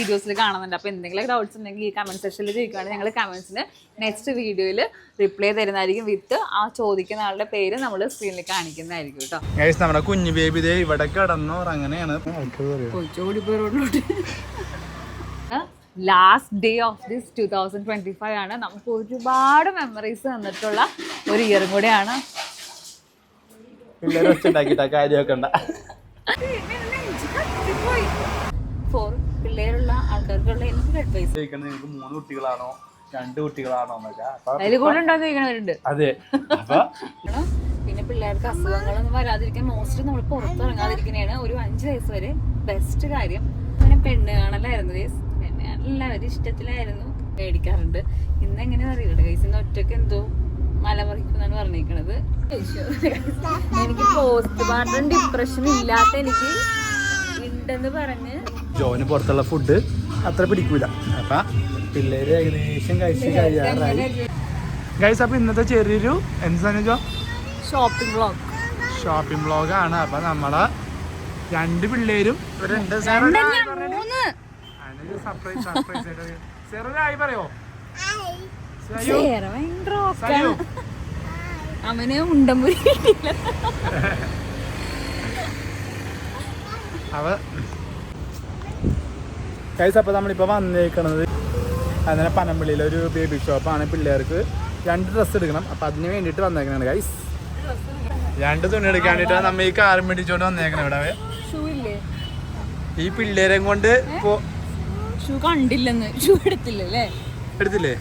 വീഡിയോസിൽ കാണുന്നുണ്ട്. അപ്പോൾ എന്തെങ്കിലും ഡൗട്ട്സ് ഉണ്ടെങ്കിൽ ഈ കമൻറ്റ് സെക്ഷനിൽ ചോദിക്കുകയാണെങ്കിൽ ഞങ്ങൾ കമൻറ്റ്സിന് നെക്സ്റ്റ് വീഡിയോയിൽ റിപ്ലൈ തരുന്നതായിരിക്കും. വിത്ത് ആ ചോദിക്കുന്ന ആളുടെ പേര് നമ്മൾ സ്ക്രീനിൽ കാണിക്കുന്നതായിരിക്കും കേട്ടോ. നമ്മുടെ കുഞ്ഞു ബേബി ദേ ഇവിടെ കിടന്നു. അങ്ങനെയാണ് ലാസ്റ്റ് ഡേ ഓഫ് ദിസ് 2025 ആണ്. നമുക്ക് ഒരുപാട് മെമ്മറീസ് തന്നിട്ടുള്ള ഒരു ഇയറും കൂടെയാണ്. പിള്ളേരുള്ള ആൾക്കാർക്കുള്ള എനിക്ക് അഡ്വൈസ്, 3 കുട്ടികളാണോ 2 കുട്ടികളാണോ അതിൽ കൂടെ ഉണ്ടോന്ന് ചോദിക്കണവരുണ്ട്. അതെ. പിന്നെ പിള്ളേർക്ക് അസുഖങ്ങളൊന്നും വരാതിരിക്കാൻ മോസ്റ്റ്ലി നമ്മൾ പുറത്തിറങ്ങാതിരിക്കുന്നതാണ് ഒരു 5 വയസ്സ് വരെ ബെസ്റ്റ് കാര്യം. അങ്ങനെ പെണ്ണ് കാണലായിരുന്നു. പെണ്ണ് എല്ലാവരും ഇഷ്ടത്തിലായിരുന്നു, മേടിക്കാറുണ്ട്. ഇന്ന് എങ്ങനെയാ അറിയില്ല ഗൈസ്, ഇന്ന് ഒറ്റക്ക് എന്തോ മലമറിക്കുന്നാണ് പറഞ്ഞിരിക്കണത്. എനിക്ക് പോസ്റ്റ് പാർട്ടം ഡിപ്രഷൻ ഇല്ലാത്ത എനിക്ക് ഉണ്ടെന്ന് പറഞ്ഞ് ജോന് പുറത്തുള്ള ഫുഡ് അത്ര പിടിക്കൂല. അപ്പൊ പിള്ളേര് ഏകദേശം കഴിച്ച് കഴിയാറായി ഗൈസ്. അപ്പൊ ഇന്നത്തെ ചെറിയൊരു എന്താ ഷോപ്പിംഗ് വ്ളോഗാണ്. അപ്പൊ നമ്മളെ 2 പിള്ളേരും പറയോ അവന് ഉണ്ടമ്പുരി ഗൈസ്. അപ്പോൾ നമ്മളിപ്പോൾ വന്നേക്കണത് അങ്ങനെ പനമ്പള്ളിയിലെ ഒരു ബേബി ഷോപ്പാണ്. പിള്ളേർക്ക് 2 ഡ്രസ്സ് എടുക്കണം. അപ്പം അതിന് വേണ്ടിയിട്ട് വന്നേക്കണാണ് ഗൈസ്. 2 തുണി എടുക്കാൻ വേണ്ടിയിട്ടാണ് നമ്മൾ ഈ കാറും മേടിച്ചോണ്ട് വന്നേക്കണം. ഇവിടെ ഈ പിള്ളേരെ കൊണ്ട് കണ്ടില്ലെന്ന് ഷൂ എടുത്തില്ലേ? എടുത്തില്ലേ?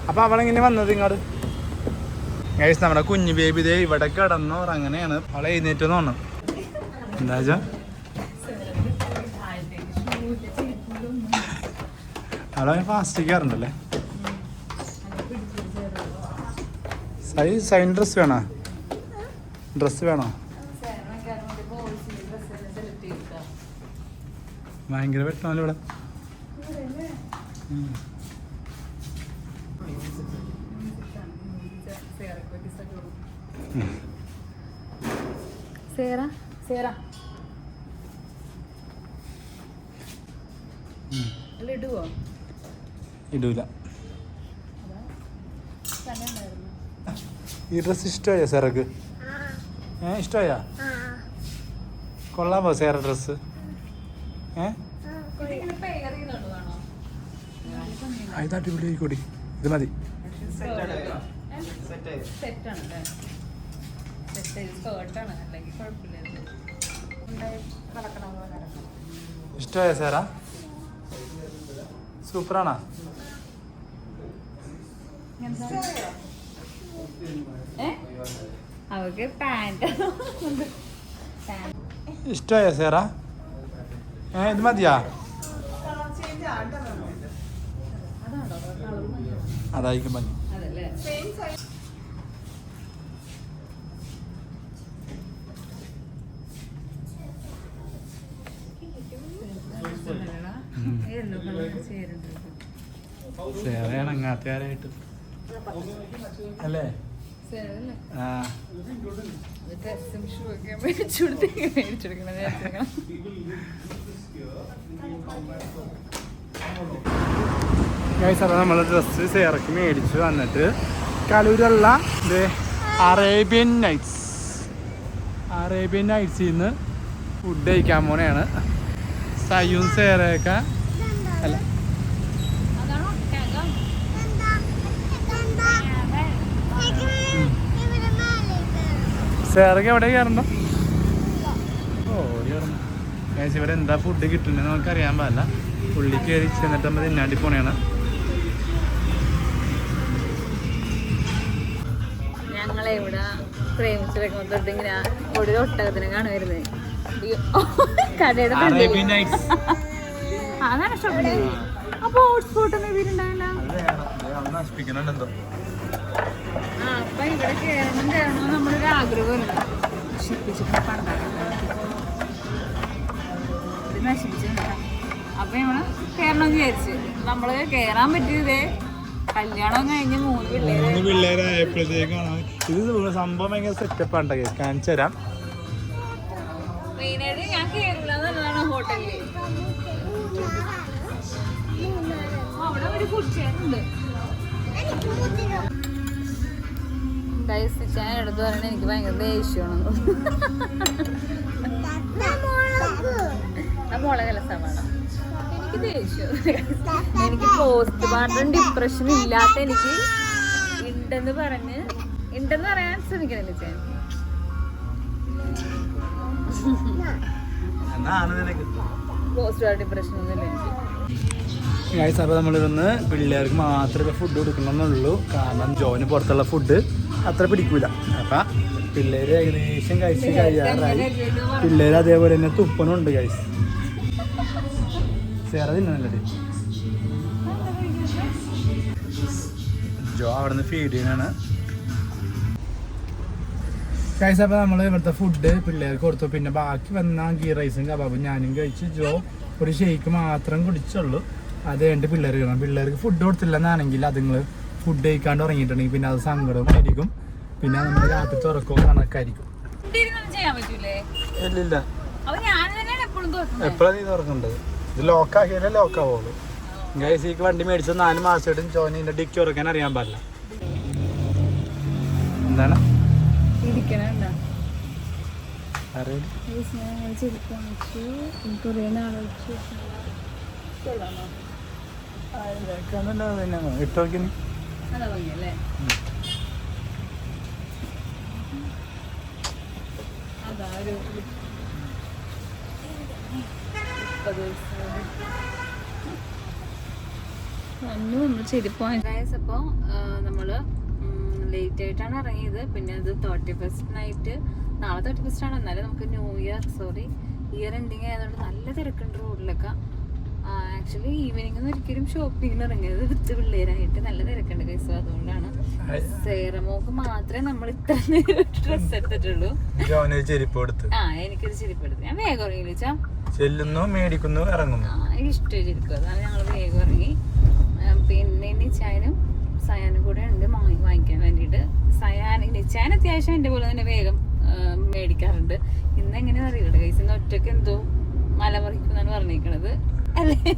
അപ്പൊ അവളെങ്ങനെ വന്നത് ഇങ്ങോട്ട് ഗൈസ്? നമ്മുടെ കുഞ്ഞു ബേബി ദേ ഇവിടെ കിടന്നു. അങ്ങനെയാണ് അവളെ എഴുന്നേറ്റ് തോന്നുന്നു. എന്താ വെച്ചാ അവളെ ഫാസ്റ്റ് കയറുണ്ടല്ലേ. സൈൻ ഡ്രസ് വേണോ? ഡ്രസ് വേണോ? ഭയങ്കര വെട്ടണല്ലോ ഇവിടെ. ഇടൂല. ഈ ഡ്രസ് ഇഷ്ടമായ സേറക്ക്? ഇഷ്ടമായ? കൊള്ളാമോ സേറ ഡ്രസ്? ഇത് അടിപൊളി കൂടി. ഇത് മതി. ഇഷ്ടമായ സേറ? സൂപ്പറാണോ? അവർക്ക് പാന്റ് ഇഷ്ടമായ സേറ? ഇത് മതിയാ? അതായിരിക്കും ഭംഗി. സേറയാണ് അങ്ങാത്തുകാരായിട്ട് അല്ലേ? നമ്മള് ഡ്രസ്സ് സേറക്ക് മേടിച്ച് വന്നിട്ട് കലൂരുള്ള അറേബ്യൻ നൈറ്റ്സിൽ നിന്ന് ഫുഡ് കഴിക്കാൻ പോണെയാണ്. സയ്യും സേറയൊക്കെ അല്ല സേറൊക്കെ എവിടെ കയറണ്ടോ? ഇവിടെ എന്താ ഫുഡ് കിട്ടുന്നത് നമുക്ക് അറിയാൻ പാടില്ല. പുള്ളി കയറി ചെന്നിട്ട് നമ്മൾ തിന്നാണ്ടി പോണെയാണ്. ഞങ്ങളിവിടെ പ്രേമിച്ചിട്ട് ഇങ്ങനെ ഒരു ഒട്ടകത്തിനെ കാണു വരുന്നത്. കടയുടെ അതാണ് ഷോപ്പിൽ. അപ്പൊ ഹോട്ട്സ്പോട്ടൊന്നും വീടുണ്ടാവില്ല. അപ്പൊ ഇവിടെ കയറണം നമ്മളൊരു ആഗ്രഹമല്ല. നശിപ്പിച്ചിട്ട് നശിപ്പിച്ചിട്ടുണ്ട. അപ്പൊ നമ്മള് കയറണം വിചാരിച്ചു. നമ്മള് കയറാൻ പറ്റിയതേ കല്യാണം കഴിഞ്ഞ് 3 പിള്ളേരായപ്പോഴത്തേക്കാണ്. ഇത് സംഭവം ഭയങ്കര സെറ്റപ്പ് ആണ്. കാണിച്ചു തരാം. മെയിനായിട്ട് ഞാൻ കയറില്ല എന്നുള്ളതാണ് ഹോട്ടലില്. ഫുഡ് ചെയർ ഉണ്ട്. ഞാൻ എടുത്ത് പറയണ എനിക്ക് ഭയങ്കര ദേഷ്യമാണ്. മുളകല സവാള എനിക്ക് ദേഷ്യം. എനിക്ക് പോസ്റ്റ് പാർട്ടം ഡിപ്രഷൻ ഇല്ലാത്ത എനിക്ക് ഉണ്ടെന്ന് പറയാൻ ശ്രമിക്കണില്ല ഞാൻ. പോസ്റ്റ് പാർട്ടം ഡിപ്രഷൻ ഒന്നുമില്ല എനിക്ക്. അപ്പോൾ നമ്മളിതൊന്ന് പിള്ളേർക്ക് മാത്രമേ ഫുഡ് കൊടുക്കണമെന്നുള്ളൂ. കാരണം ജോന് പുറത്തുള്ള ഫുഡ് അത്ര പിടിക്കൂല. അപ്പം പിള്ളേർ ഏകദേശം കഴിച്ച് കഴിയാറായി. പിള്ളേർ അതേപോലെ തന്നെ തുപ്പനുണ്ട് കഴിച്ച്. ചേറ തിന്നല്ലേ ജോ അവിടെ നിന്ന് ഫീഡ് ചെയ്യാനാണ് കഴിച്ച. അപ്പോൾ നമ്മൾ ഇവിടുത്തെ ഫുഡ് പിള്ളേർക്ക് കൊടുത്തു. പിന്നെ ബാക്കി വന്ന ഗീ റൈസും കബാബും ഞാനും കഴിച്ച്. ജോ ഒരു ഷെയ്ക്ക് മാത്രം കുടിച്ചുള്ളൂ. അത് കഴിഞ്ഞിട്ട് പിള്ളേർക്ക് കാണാം. പിള്ളേർക്ക് ഫുഡ് കൊടുത്തില്ലെന്നാണെങ്കിൽ അതുങ്ങൾ ഫുഡ് കഴിക്കാണ്ട് ഉറങ്ങിയിട്ടുണ്ടെങ്കിൽ പിന്നെ അത് സങ്കടമായിരിക്കും. പിന്നെ നമ്മൾ രാത്രി തുറക്കവും കണക്കായിരിക്കും. ഇല്ലില്ല, എപ്പോഴാണ് നീ തുറക്കണ്ടത്? ഇത് ലോക്കാക്കിയാലേ ലോക്കാവുള്ളൂ. ഗൈസിക്ക് വണ്ടി മേടിച്ചത് 4 മാസമായിട്ടും ചോന് ഇതിന്റെ ഡിക്കി ഉറക്കാൻ അറിയാൻ പാടില്ല. എന്താണ് ഇട്ടോക്കി അപ്പോൾ നമ്മള് ലേറ്റ് ആയിട്ടാണ് ഇറങ്ങിയത്. പിന്നെ അത് 31st നൈറ്റ്, നാളെ 31st ആണ്. എന്നാലും നമുക്ക് ഇയർ എൻഡിങ് ആയതുകൊണ്ട് നല്ല തിരക്കുണ്ട് റോഡിലൊക്കെ. ആക്ച്വലി ഈവനിങ് ഒരിക്കലും ഷോപ്പിങ്ങിന് ഇറങ്ങിയത് വിത്ത് പിള്ളേരായിട്ട് നല്ല തിരക്കുണ്ട് കേസ്. അതുകൊണ്ടാണ് സേറമോക്ക് മാത്രമേ നമ്മൾ ഇത്ര ഡ്രസ് എടുത്തിട്ടുള്ളൂ. എനിക്കൊരു ചെരുപ്പ് എടുത്ത് ഞാൻ വേഗം ഇറങ്ങി വിളിച്ചാ മേടിക്കുന്നു ഇറങ്ങുന്നു. ഇഷ്ടം ചെരുപ്പ്. അതാണ് ഞങ്ങൾ വേഗം ഇറങ്ങി. പിന്നെ നിച്ചാനും സയാനും കൂടെ ഉണ്ട് വാങ്ങിക്കാൻ വേണ്ടിയിട്ട്. നിച്ചാൻ അത്യാവശ്യം എൻ്റെ പോലെ തന്നെ വേഗം മേടിക്കാറുണ്ട്. ഇന്ന് എങ്ങനെയാ അറിയില്ല കേസ്. ഇന്ന് ഒറ്റയ്ക്ക് എന്തോ മലമറിക്കുന്നാണ് പറഞ്ഞിരിക്കണത് അല്ലേ.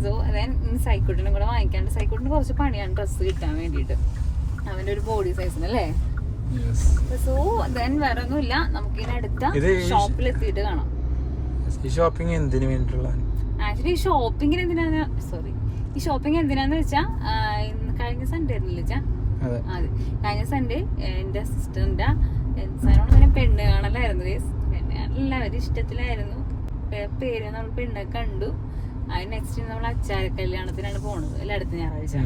സോ അതായത് സൈക്കോട്ടിനും കൂടെ വാങ്ങിക്കാണ്ട്. സൈക്കോട്ടിന് കുറച്ച് പണിയാണ് ഡ്രസ്സ് കിട്ടാൻ വേണ്ടിയിട്ട്. അവൻ്റെ ഒരു ബോഡി സൈസിനല്ലേ. സോ ദെൻ വേറെ ഒന്നുമില്ല. നമുക്കിനി അടുത്ത ഷോപ്പിൽ എത്തിയിട്ട് കാണാം. ഷോപ്പിംഗ് എന്തിനു വേണ്ടിയിട്ടുള്ള? ആക്ച്വലി ഈ ഷോപ്പിംഗ് എന്തിനാന്ന് വെച്ചാൽ കഴിഞ്ഞ സൺഡേ ആയിരുന്നില്ല വെച്ചാ. അതെ, കഴിഞ്ഞ സൺഡേ എൻ്റെ സിസ്റ്ററിൻ്റെ സനോട് തന്നെ പെണ്ണ് കാണലായിരുന്നു. പെണ്ണ് എല്ലാവരും ഇഷ്ടത്തിലായിരുന്നു. പേര് നമ്മൾ പെണ്ണെ കണ്ടു. അതിന് നെക്സ്റ്റ് നമ്മൾ അച്ചാര കല്യാണത്തിനാണ് പോണത് അടുത്ത ഞായറാഴ്ച.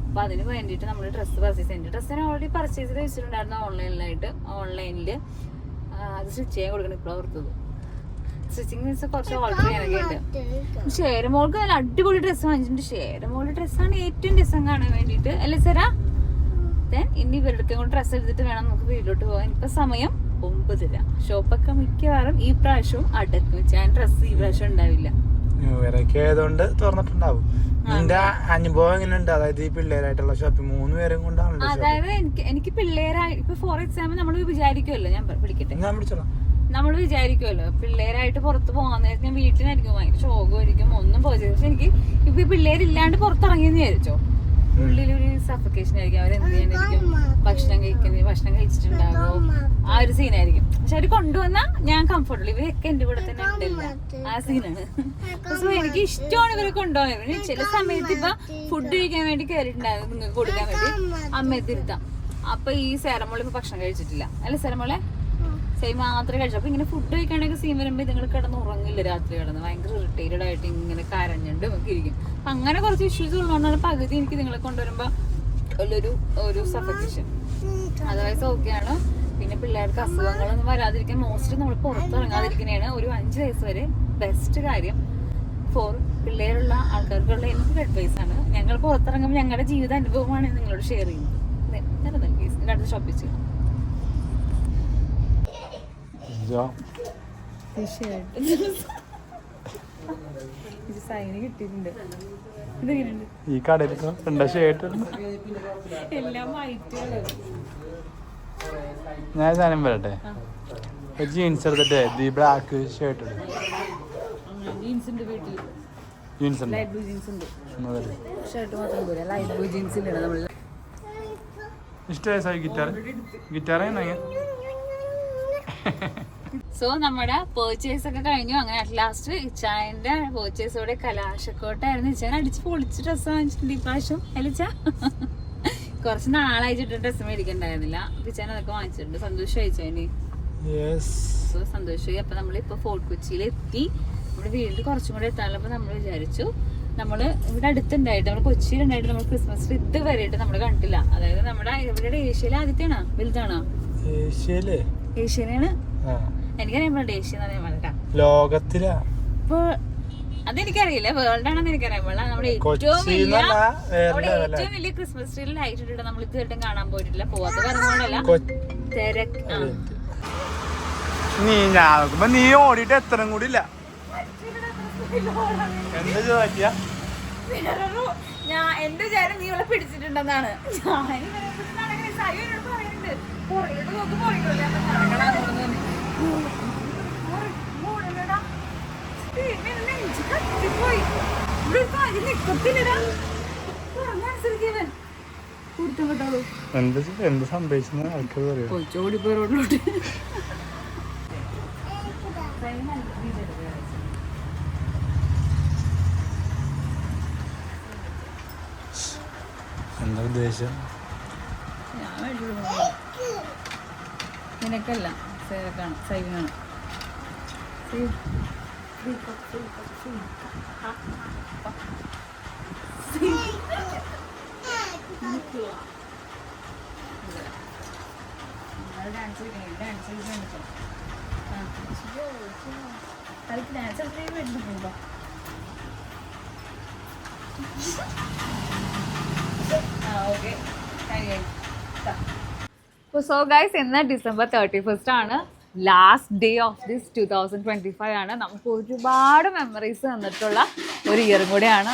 അപ്പൊ അതിന് വേണ്ടിയിട്ട് നമ്മൾ ഡ്രസ്സ് പർച്ചേസ് ചെയ്തിട്ടുണ്ട്. ഡ്രസ്സ് ഞാൻ ഓൾറെഡി പർച്ചേസ് ചെയ്ത് വെച്ചിട്ടുണ്ടായിരുന്നു ഓൺലൈനിൽ. അത് സ്റ്റിച്ച് ചെയ്യാൻ കൊടുക്കണം. ഇപ്പോൾ ഓർത്തത് സ്റ്റിച്ചിങ് മീൻസ് കുറച്ച് ഓർഡർ ചെയ്യാനൊക്കെ ഉണ്ട്. ഷേരമോൾക്ക് നല്ല അടിപൊളി ഡ്രസ്സ് വാങ്ങിച്ചിട്ടുണ്ട്. ഷേരമോളുടെ ഡ്രസ്സാണ് ഏറ്റവും രസം കാണാൻ വേണ്ടിയിട്ട് അല്ലേ സെറാ. ഇനി ഇവരുടെ കൊണ്ട് ഡ്രസ്സ് എടുത്തിട്ട് വേണം നമുക്ക് വീട്ടിലോട്ട് പോകാൻ. ഇപ്പൊ സമയം 9:30. ഷോപ്പൊക്കെ മിക്കവാറും ഈ പ്രാവശ്യവും അടക്കും. ഞാൻ ഡ്രസ്സ് ഈ പ്രാവശ്യം ഉണ്ടാവില്ല. ആയതുകൊണ്ട് തുറന്നിട്ടുണ്ടാവും. നിന്റെ അനുഭവം എങ്ങനെയുണ്ട്? അതായത് ഈ പിള്ളേരായിട്ടുള്ള ഷോപ്പിംഗ് 3 പേരും കൊണ്ടാണ്. അതായത് എനിക്ക് പിള്ളേരായി ഇപ്പൊ ഫോർ എക്സാമ്പിൾ നമ്മൾ വിചാരിക്കുമല്ലോ, ഞാൻ പിടിക്കട്ടെ, നമ്മൾ വിചാരിക്കുമല്ലോ പിള്ളേരായിട്ട് പുറത്ത് പോകാൻ നേരത്തെ ഞാൻ വീട്ടിലായിരിക്കും ഭയങ്കര ശോകമായിരിക്കും, ഒന്നും പോയി. പക്ഷെ എനിക്ക് ഇപ്പൊ ഈ പിള്ളേരില്ലാണ്ട് പുറത്തിറങ്ങിയെന്ന് വിചാരിച്ചോ, ഉള്ളിലൊരു സഫക്കേഷൻ ആയിരിക്കും. അവരെന്ത് ചെയ്യാനായിരിക്കും, ഭക്ഷണം കഴിച്ചിട്ടുണ്ടാകുമോ, ആ ഒരു സീനായിരിക്കും. പക്ഷെ അവര് കൊണ്ടുവന്നാ ഞാൻ കംഫർട്ടബിൾ, ഇവരൊക്കെ എന്റെ കൂടെ തന്നെ ഉണ്ടല്ല, ആ സീനാണ്. സോ എനിക്ക് ഇഷ്ടമാണ് ഇവരെ കൊണ്ടുപോകുന്നത്. ചില സമയത്ത് ഇപ്പൊ ഫുഡ് കഴിക്കാൻ വേണ്ടി കയറിയിട്ടുണ്ടായിരുന്നു നിങ്ങൾക്ക് കൊടുക്കാൻ വേണ്ടി, അമ്മയെ തിരുത്താം. അപ്പൊ ഈ സെറമോള് ഇപ്പൊ ഭക്ഷണം കഴിച്ചിട്ടില്ല അല്ലെ, സെറമോളെ സെയിം മാത്രമേ കഴിച്ചു. അപ്പൊ ഇങ്ങനെ ഫുഡ് കഴിക്കാണ്ടൊക്കെ സീൻ വരുമ്പോ നിങ്ങൾ കിടന്ന് ഉറങ്ങില്ല, രാത്രി കിടന്ന് ഭയങ്കര ഇറിറ്റേറ്റഡ് ആയിട്ട് ഇങ്ങനെ കരഞ്ഞുണ്ട് നമുക്ക് ഇരിക്കും. അപ്പൊ അങ്ങനെ കുറച്ച് ഇഷ്യൂസ് ഉള്ളതുകൊണ്ടാണ് പകുതി എനിക്ക് നിങ്ങളെ കൊണ്ടുവരുമ്പോ ഒരു സഫക്കേഷൻ. അതർവൈസ് ഓക്കെയാണ്. പിന്നെ പിള്ളേർക്ക് അസുഖങ്ങളൊന്നും വരാതിരിക്കാൻ മോസ്റ്റ്ലി നമ്മൾ പുറത്തിറങ്ങാതിരിക്കുന്നതാണ് ഒരു 5 വയസ്സ് വരെ ബെസ്റ്റ് കാര്യം. ഫോർ പിള്ളേരുള്ള ആൾക്കാർക്കുള്ള എനിക്കൊരു അഡ്വൈസ് ആണ്. ഞങ്ങൾ പുറത്തിറങ്ങുമ്പോൾ ഞങ്ങളുടെ ജീവിത അനുഭവമാണ് നിങ്ങളോട് ഷെയർ ചെയ്യുന്നത്. അടുത്ത ഷോപ്പിൽ ചെയ്യാം. കിട്ടിയിട്ടുണ്ട്. ഈ കടയിൽ എല്ലാം വൈറ്റ്. ഞാൻ സാധനം വരട്ടെ, ജീൻസ് എടുത്തിട്ട് ബ്ലാക്ക് ഷർട്ട് ജീൻസിന്റെ വീട്ടിൽ ജീൻസ് ഉണ്ട്. ലൈറ്റ് ബ്ലൂ ജീൻസ് ഉണ്ട്. ഷർട്ട് മാത്രം പോരാ, ലൈറ്റ് ബ്ലൂ ജീൻസ് ഇല്ല നമ്മൾ. ഇഷ്ടമായ സായി ഗിറ്റാർ സോ നമ്മുടെ പേർച്ചേസ് ഒക്കെ കഴിഞ്ഞു. അങ്ങനെ അറ്റ് ലാസ്റ്റ് ഇച്ചായന്റെ പേർച്ചേസോടെ കലാശക്കോട്ടായിരുന്നു. ഇച്ചാൻ അടിച്ച് പൊളിച്ച് ഡ്രസ്സ് വാങ്ങിച്ചിട്ടുണ്ട് ഈ പ്രാവശ്യം. അല്ലിച്ച കുറച്ച് നാളായിട്ട് ഡ്രസ്സ് മേടിക്കണ്ടായിരുന്നില്ല. ഇച്ചാൻ അതൊക്കെ വാങ്ങിച്ചിട്ടുണ്ട്. സന്തോഷമായി ഇച്ചാന്. സോ സന്തോഷമായി. അപ്പൊ നമ്മളിപ്പോ ഫോർട്ട് കൊച്ചിയിൽ എത്തി. നമ്മുടെ വീട്ടിൽ കുറച്ചും കൂടെ എത്താനുള്ള അപ്പൊ നമ്മൾ വിചാരിച്ചു നമ്മള് ഇവിടെ അടുത്തുണ്ടായിട്ട് നമ്മൾ കൊച്ചിയിലുണ്ടായിട്ട് നമ്മൾ ക്രിസ്മസ് ട്രീ ഇതുവരെയായിട്ട് നമ്മൾ കണ്ടില്ല. അതായത് നമ്മുടെ ഇവിടെ ഏഷ്യയിലെ ആദ്യത്തെയാണോ വലുതാണോ? ഏഷ്യയിലാണ്. എനിക്കറിയാൻ ഏഷ്യ എന്ന് ലോകത്തിലാ. അതെനിക്കറിയില്ല, വേൾഡ് ആണെന്ന് എനിക്കറിയാൻ പാടില്ല. നമ്മുടെ ഏറ്റവും വലിയ ക്രിസ്മസ് ട്രീയിൽ ലൈറ്റ് ഇട്ടിട്ട് നമ്മൾ ഇതുവരെയും കാണാൻ പോയിട്ടില്ല. പോവാത്ത പറഞ്ഞോണ്ടല്ല, തിരക്ക്. നീ ഓടിയിട്ട് എത്ര കൂടി ഇല്ല. ഞാൻ എന്റെ വിചാരം നീ ഇവിടെ പിടിച്ചിട്ടുണ്ടെന്നാണ്. എന്ത് സംഭവിച്ചെന്ന് ആൾക്കാർ പറയും. കൊച്ചോടിപ്പോ റോഡിലോട്ട് എന്താ ഉദ്ദേശം? നിനക്കല്ല, സൈവിനാണ്. സോ ഗൈസ്, ഇന്ന് December 31st ആണ്. ലാസ്റ്റ് ഡേ ഓഫ് ദിസ് 2025 ആണ്. നമുക്ക് ഒരുപാട് മെമ്മറീസ് തന്നിട്ടുള്ള ഒരു ഇയറും കൂടെയാണ്.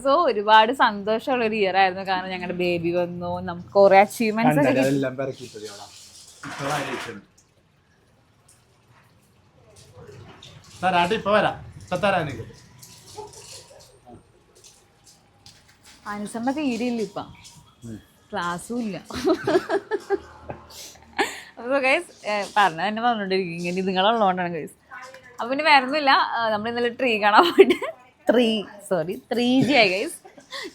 സോ ഒരുപാട് സന്തോഷമുള്ള ഒരു ഇയർ ആയിരുന്നു. കാരണം ഞങ്ങളുടെ ബേബി വന്നു, നമുക്ക് കുറെ അച്ചീവ്മെന്റ്സ് ഒക്കെ. അനുസരണ തീരെയില്ല, ഇപ്പൊ ക്ലാസ്സും ഇല്ല. അപ്പൊ ഗൈസ് പറഞ്ഞ തന്നെ പറഞ്ഞോണ്ടിരിക്കും ഇങ്ങനെ നിങ്ങളുള്ളതുകൊണ്ടാണ് ഗൈസ്. അപ്പൊ പിന്നെ വേറൊന്നുമില്ല, നമ്മൾ ഇന്നലെ ട്രീ കാണാൻ പോയിട്ട് 3G ആയി ഗൈസ്.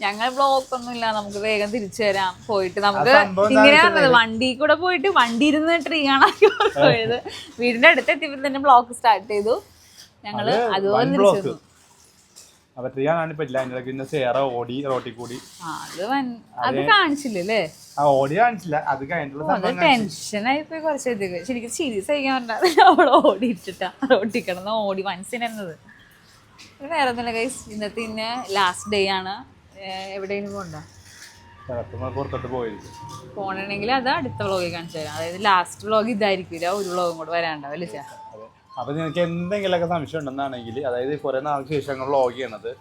ഞങ്ങൾ ബ്ലോക്ക് ഒന്നും ഇല്ല, നമുക്ക് വേഗം തിരിച്ചു തരാം. പോയിട്ട് നമുക്ക് ഇങ്ങനെ വണ്ടി കൂടെ പോയിട്ട് വണ്ടി ഇരുന്ന് ട്രീ കാണാൻ പോയത്. വീടിന്റെ അടുത്ത് എത്തിയപ്പോൾ തന്നെ ബ്ലോക്ക് സ്റ്റാർട്ട് ചെയ്തു. ഞങ്ങള് അതുപോലെ തിരിച്ചു. അത് കാണിച്ചില്ലേ? ടെൻഷനായി പോയി കുറച്ചധികം. ശരിക്കും സീരിയസ് ആയിക്കാൻ പറഞ്ഞാൽ അവള് ഓടിയിട്ടിട്ടാ റോട്ടി കിടന്ന് ഓടി മനസ്സിനെന്നത്. വേറെ ഒന്നുമില്ല ഗൈസ്, ഇന്നത്തെ ഇന്ന് ലാസ്റ്റ് ഡേ ആണ്. എവിടെയെങ്കിലും പോകണ്ടോ? പോണെങ്കിൽ അത് അടുത്ത വ്ളോഗിൽ കാണിച്ചു തരാം. അതായത് ലാസ്റ്റ് വ്ളോഗ് ഇതായിരിക്കില്ല, ഒരു വ്ളോഗും കൂടെ വരാണ്ടാവും അല്ലേ ചാ? അപ്പൊ നിനക്ക് എന്തെങ്കിലുമൊക്കെ സംശയം ഉണ്ടെന്നാണെങ്കിൽ, അതായത് കുറെ നാൾക്ക് ശേഷം വ്ളോഗ് ചെയ്യണത്.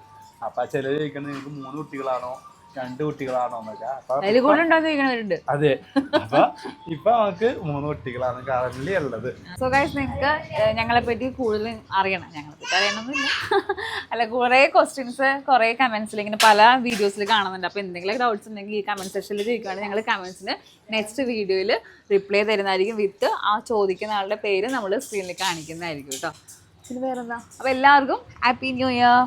അപ്പൊ ചിലർ ചോദിക്കണത് നിങ്ങൾക്ക് 3 കുട്ടികളാണോ 2 കുട്ടികളാണോ എന്നൊക്കെ. അതെ, അപ്പൊ ഇപ്പൊ നമുക്ക് 3 കുട്ടികളാണ് കറന്റ്ലി ഉള്ളത്. സോ ഗൈസ്, നിങ്ങൾക്ക് ഞങ്ങളെ പറ്റി കൂടുതൽ അറിയണം. ഞങ്ങളെ പറ്റി അറിയണമെന്നില്ല, അല്ല കുറെ ക്വസ്റ്റ്യൻസ് കുറെ കമന്റ്സിൽ ഇങ്ങനെ പല വീഡിയോസിൽ കാണുന്നുണ്ട്. അപ്പൊ എന്തെങ്കിലും ഡൗട്ട്സ് ഉണ്ടെങ്കിൽ ഈ കമന്റ് സെക്ഷനിൽ ചോദിക്കുകയാണെങ്കിൽ ഞങ്ങൾ കമന്റ്സിന് നെക്സ്റ്റ് വീഡിയോയിൽ റിപ്ലൈ തരുന്നതായിരിക്കും. വിത്ത് ആ ചോദിക്കുന്ന ആളുടെ പേര് നമ്മൾ സ്ക്രീനിൽ കാണിക്കുന്നതായിരിക്കും കേട്ടോ. പിന്നെ വേറെന്താ? അപ്പൊ എല്ലാവർക്കും ഹാപ്പി ന്യൂ ഇയർ.